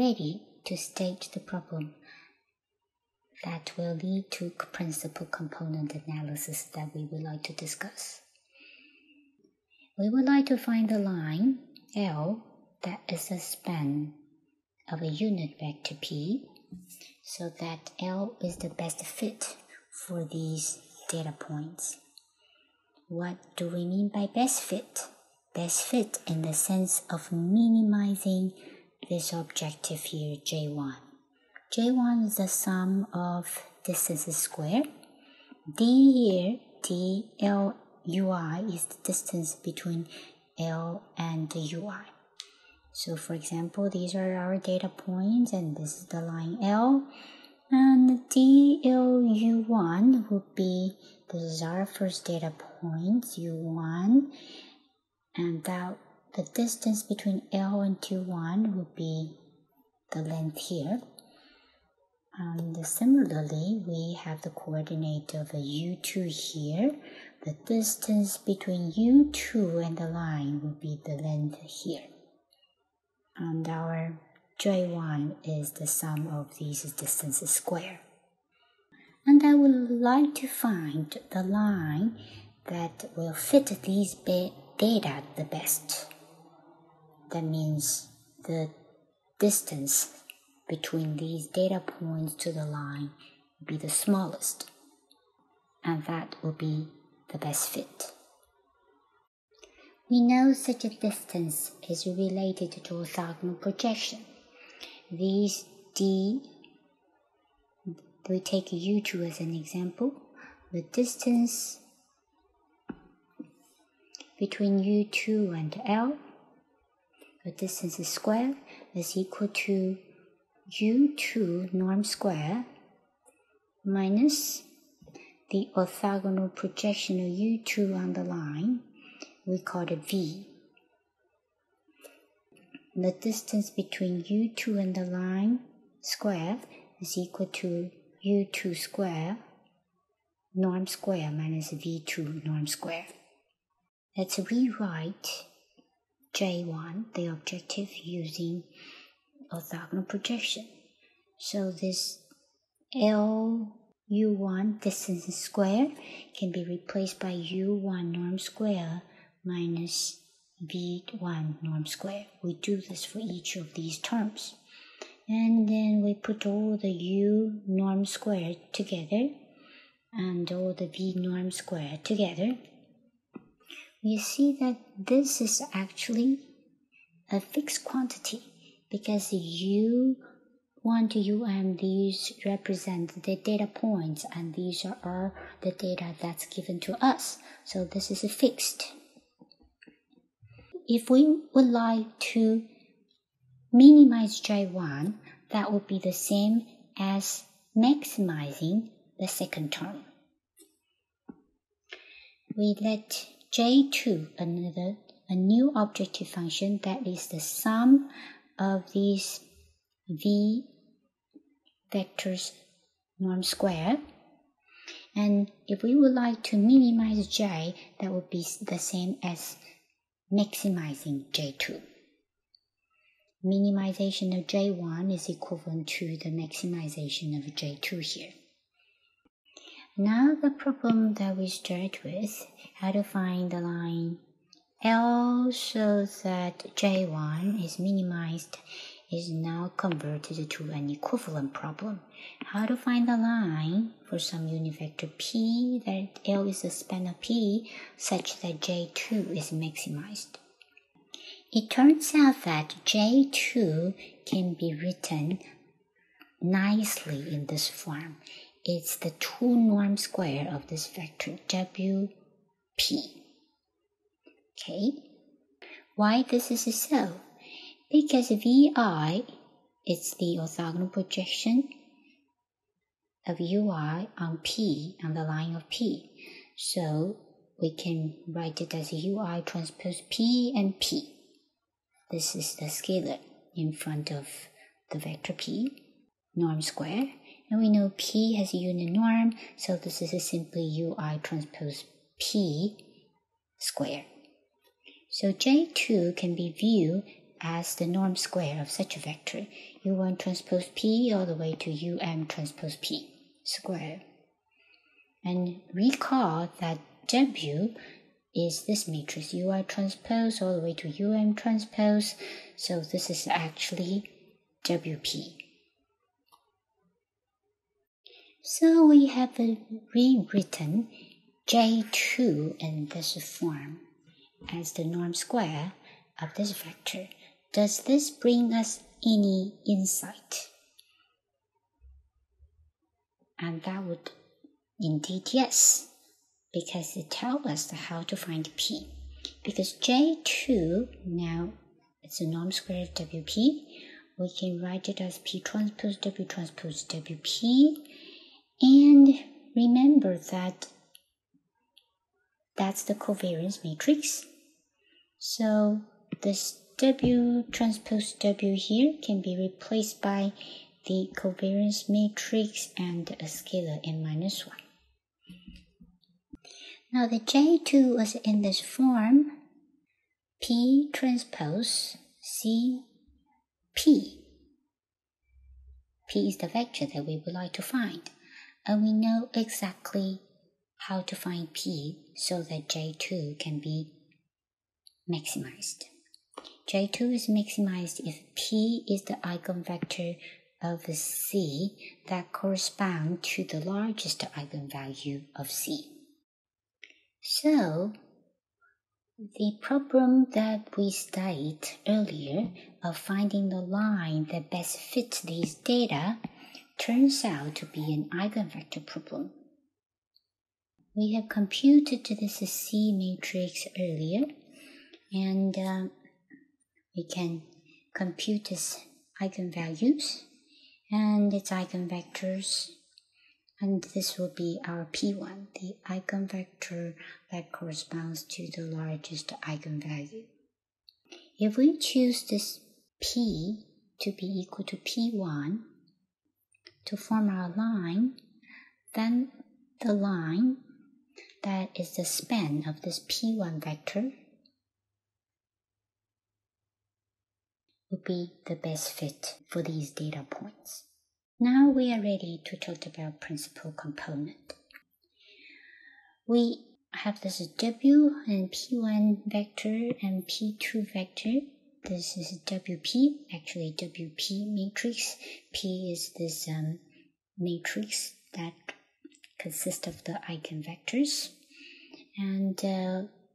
ready to state the problem that will lead to principal component analysis that we would like to discuss. We would like to find the line L that is the span of a unit vector P, so that L is the best fit for these data points. What do we mean by best fit? Best fit in the sense of minimizing this objective here, J1. J1 is the sum of distances squared. D here, dl ui is the distance between L and the ui. So for example, these are our data points and this is the line L. And dlu1 would be, this is our first data point, u1. And that the distance between L and u1 would be the length here. And similarly, we have the coordinate of a u2 here. The distance between u2 and the line would be the length here. And our J1 is the sum of these distances squared. And I would like to find the line that will fit these data the best. That means the distance between these data points to the line will be the smallest, and that will be the best fit. We know such a distance is related to orthogonal projection. These we take U2 as an example. The distance between U2 and L, the distance is squared, is equal to U2 norm square minus the orthogonal projection of U2 on the line. We call it V. The distance between U2 and the line square is equal to U2 square norm square minus V2 norm square. Let's rewrite J1, the objective, using orthogonal projection. So this LU1 distance square can be replaced by U1 norm square minus V1 norm square. We do this for each of these terms. And then we put all the U norm square together and all the V norm square together. We see that this is actually a fixed quantity because U1 to UM, these represent the data points and these are the data that's given to us. So this is a fixed. If we would like to minimize J1, that would be the same as maximizing the second term. We let J2, a new objective function that is the sum of these V vectors norm square. And if we would like to minimize J, that would be the same as maximizing J2. Minimization of J1 is equivalent to the maximization of J2 here. Now the problem that we start with, how to find the line L so that J1 is minimized, is now converted to an equivalent problem. How to find the line for some unit vector P that L is the span of P such that J2 is maximized. It turns out that J2 can be written nicely in this form. It's the 2 norm square of this vector WP. Okay, why this is so? Because VI is the orthogonal projection of UI on P, on the line of P. So we can write it as UI transpose P and P. This is the scalar in front of the vector P, norm square. And we know P has a unit norm, so this is simply UI transpose P square. So J2 can be viewed as the norm square of such a vector, u1 transpose p all the way to um transpose p square. And recall that W is this matrix, ui transpose all the way to um transpose, so this is actually WP. So we have rewritten J2 in this form as the norm square of this vector. Does this bring us any insight? And that would indeed yes, because it tells us how to find P. Because J2 now it's a norm square of WP, we can write it as P transpose WP, and remember that that's the covariance matrix. So this W transpose W here can be replaced by the covariance matrix and a scalar n-1. Now the J2 was in this form, P transpose C P. P is the vector that we would like to find, and we know exactly how to find P so that J2 can be maximized. J2 is maximized if P is the eigenvector of C that corresponds to the largest eigenvalue of C. So, the problem that we studied earlier of finding the line that best fits these data turns out to be an eigenvector problem. We have computed this C matrix earlier, and we can compute its eigenvalues and its eigenvectors, and this will be our P1, the eigenvector that corresponds to the largest eigenvalue. If we choose this P to be equal to P1 to form our line, then the line that is the span of this P1 vector will be the best fit for these data points. Now we are ready to talk about principal component. We have this W and P1 vector and P2 vector. This is WP, actually WP matrix. P is this matrix that consists of the eigenvectors. And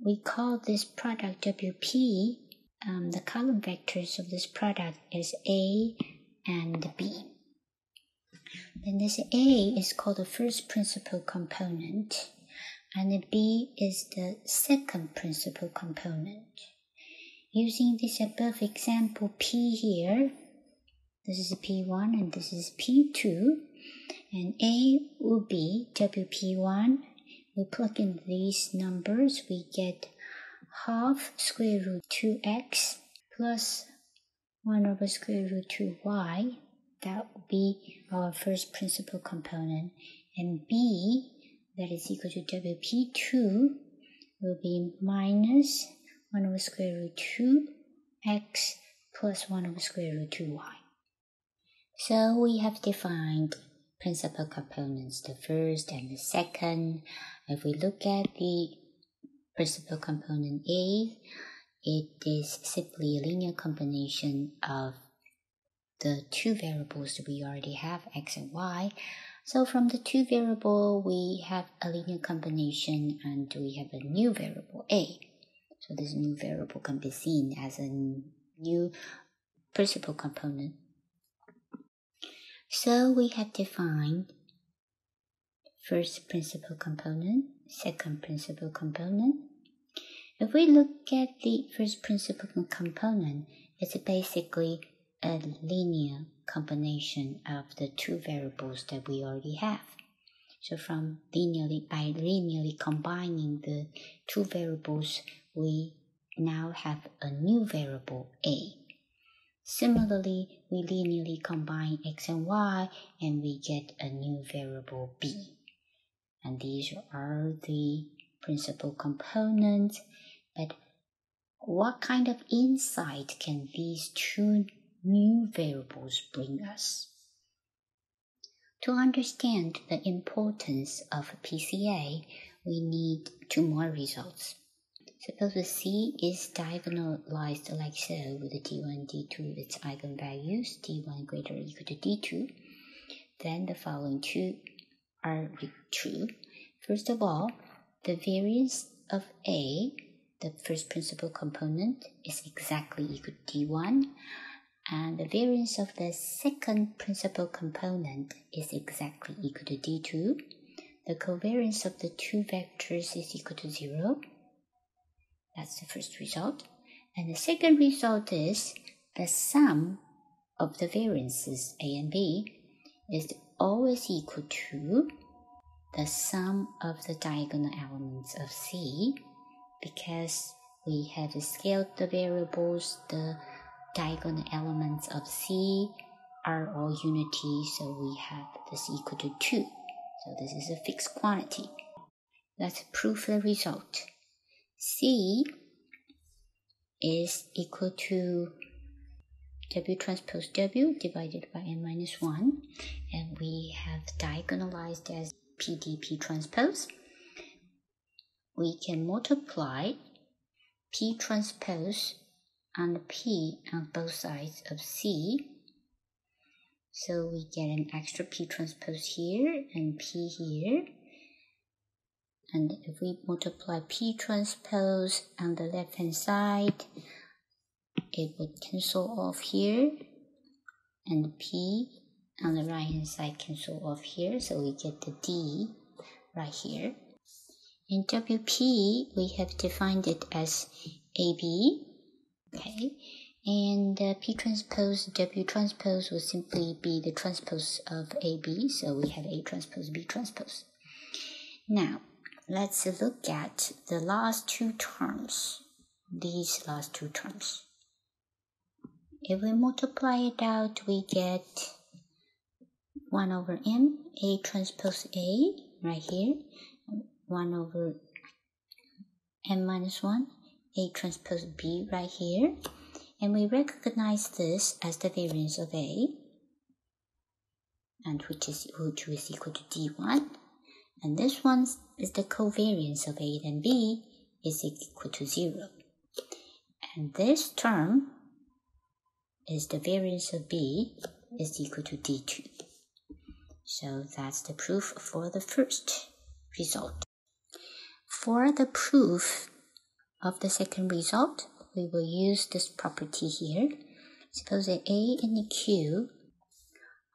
we call this product WP. The column vectors of this product is A and B. Then this A is called the first principal component, and the B is the second principal component. Using this above example P here, this is P1 and this is P2, and A will be WP1. We plug in these numbers, we get half square root 2x plus 1 over square root 2y. That will be our first principal component. And B, that is equal to WP2, will be minus 1 over square root 2x plus 1 over square root 2y. So we have defined principal components, the first and the second. If we look at the principal component A, it is simply a linear combination of the two variables that we already have, x and y. So from the two variable, we have a linear combination and we have a new variable A. So this new variable can be seen as a new principal component. So we have defined first principal component, second principal component. If we look at the first principal component, it's basically a linear combination of the two variables that we already have. So by linearly combining the two variables, we now have a new variable A. Similarly, we linearly combine x and y and we get a new variable B. And these are the principal components, but what kind of insight can these two new variables bring us? To understand the importance of PCA, we need two more results. Suppose the C is diagonalized like so with D1, D2 its eigenvalues, D1 greater or equal to D2. Then the following two are true. First of all, the variance of A, the first principal component, is exactly equal to D1, and the variance of the second principal component is exactly equal to D2. The covariance of the two vectors is equal to 0. That's the first result. And the second result is the sum of the variances A and B is always equal to the sum of the diagonal elements of C, because we have scaled the variables, the diagonal elements of C are all unity, so we have this equal to 2. So this is a fixed quantity. Let's prove the result. C is equal to W transpose W divided by n minus 1, and we have diagonalized as PDP transpose. We can multiply P transpose and P on both sides of C. So we get an extra P transpose here and P here. And if we multiply P transpose on the left hand side, it would cancel off here, and P on the right hand side cancel off here, so we get the D right here. In WP, we have defined it as AB, okay, and P transpose W transpose will simply be the transpose of AB, so we have A transpose B transpose. Now, let's look at the last two terms, these last two terms. If we multiply it out, we get 1 over M, A transpose A, right here, 1 over M minus 1, A transpose B, right here, and we recognize this as the variance of A, and which is equal to D1, and this one is the covariance of A and B is equal to 0, and this term is the variance of B is equal to D2. So that's the proof for the first result. For the proof of the second result, we will use this property here. Suppose that A and Q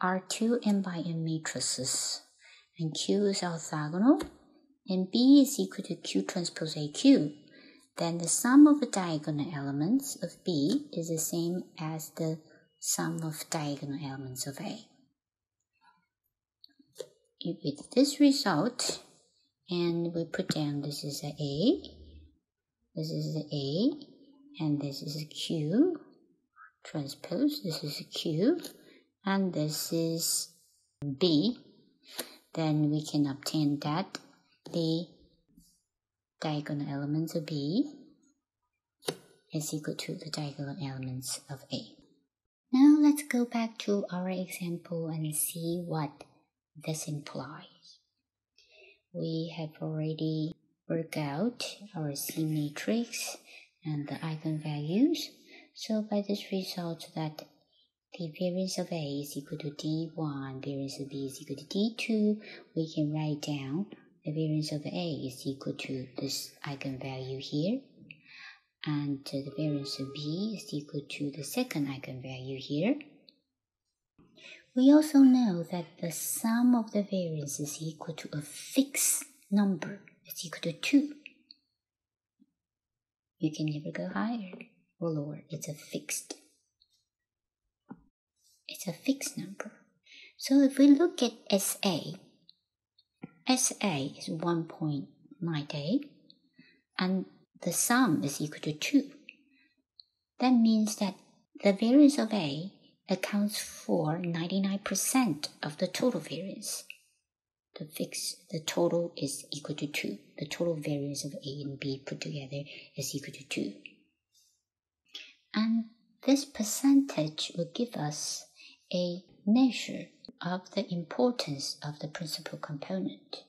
are two n by n matrices, and Q is orthogonal, and B is equal to Q transpose AQ. Then the sum of the diagonal elements of B is the same as the sum of diagonal elements of A. With this result, and we put down this is A, this is A, and this is Q transpose, this is Q, and this is B, then we can obtain that the diagonal elements of B is equal to the diagonal elements of A. Now let's go back to our example and see what this implies. We have already worked out our C matrix and the eigenvalues. So by this result that the variance of A is equal to D1, variance of B is equal to D2, we can write down the variance of A is equal to this eigenvalue here, and the variance of B is equal to the second eigenvalue here. We also know that the sum of the variance is equal to a fixed number. It's equal to 2. You can never go higher or lower. It's a fixed number. So if we look at SA is 1.98, and the sum is equal to 2. That means that the variance of A accounts for 99% of the total variance. The total is equal to 2. The total variance of A and B put together is equal to 2. And this percentage will give us a measure of the importance of the principal component.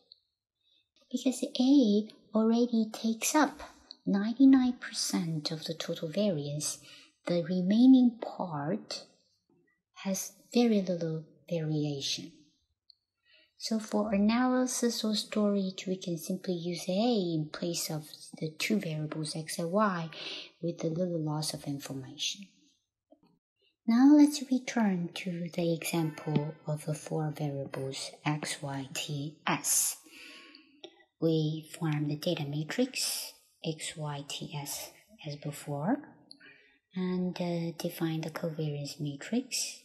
Because A already takes up 99% of the total variance, the remaining part has very little variation. So for analysis or storage, we can simply use A in place of the two variables x and y with a little loss of information. Now let's return to the example of the four variables x, y, t, s. We form the data matrix x, y, t, s as before, and define the covariance matrix.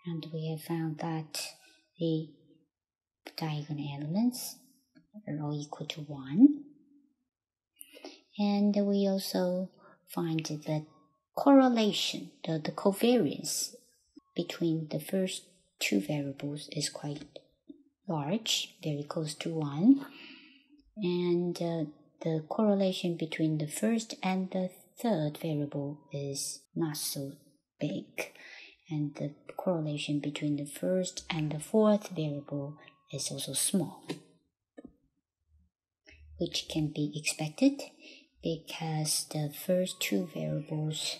And we have found that the diagonal elements are all equal to 1. And we also find the correlation, the covariance between the first two variables is quite large, very close to 1. And the correlation between the first and the third variable is not so big. And the correlation between the first and the fourth variable is also small, which can be expected because the first two variables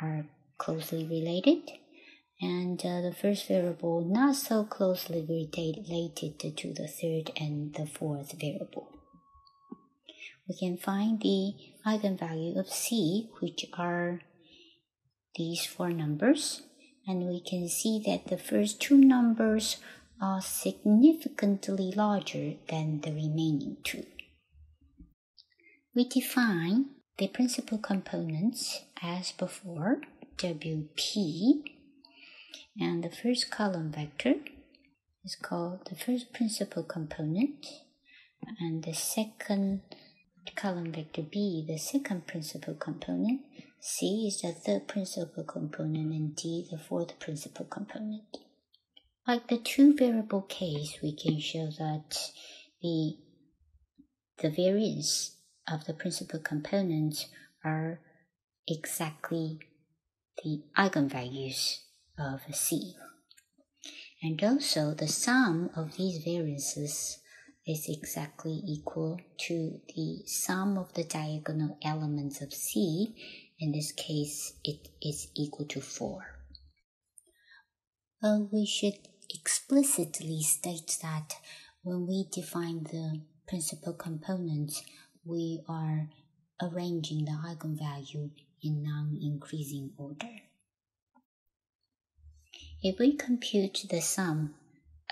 are closely related, and the first variable not so closely related to the third and the fourth variable. We can find the eigenvalue of C, which are these four numbers, and we can see that the first two numbers are significantly larger than the remaining two. We define the principal components as before, WP, and the first column vector is called the first principal component, and the second column vector B, the second principal component, C is the third principal component, and D the fourth principal component. Like the two variable case, we can show that the variance of the principal components are exactly the eigenvalues of C. And also the sum of these variances is exactly equal to the sum of the diagonal elements of C. In this case, it is equal to 4. We should explicitly state that when we define the principal components, we are arranging the eigenvalue in non-increasing order. If we compute the sum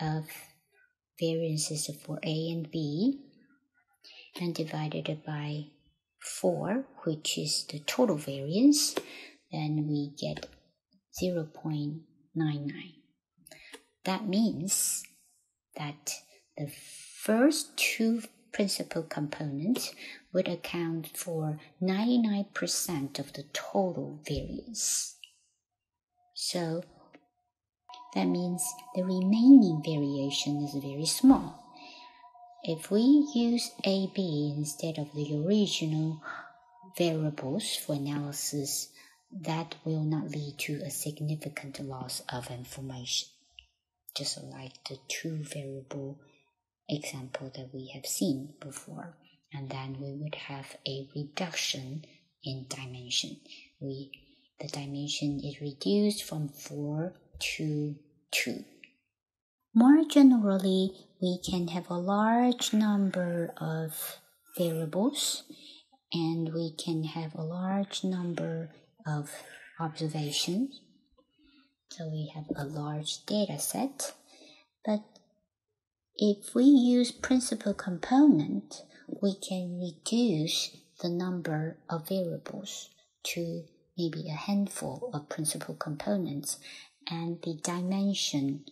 of variances for A and B and divided it by 4, which is the total variance, then we get 0.99. That means that the first two principal components would account for 99% of the total variance. So that means the remaining variation is very small. If we use AB instead of the original variables for analysis, that will not lead to a significant loss of information, just like the two variable example that we have seen before. And then we would have a reduction in dimension. The dimension is reduced from 4 to 2. More generally, we can have a large number of variables, and we can have a large number of observations. So we have a large data set. But if we use principal component, we can reduce the number of variables to maybe a handful of principal components, and the dimension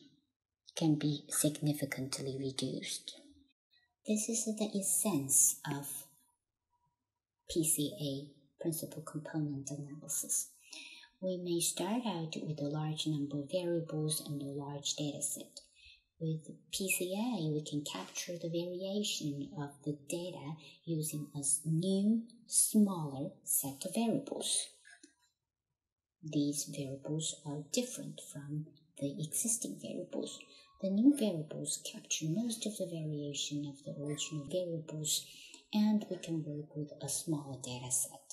can be significantly reduced. This is the essence of PCA, principal component analysis. We may start out with a large number of variables and a large data set. With PCA, we can capture the variation of the data using a new, smaller set of variables. these variables are different from the existing variables. The new variables capture most of the variation of the original variables, and we can work with a smaller data set.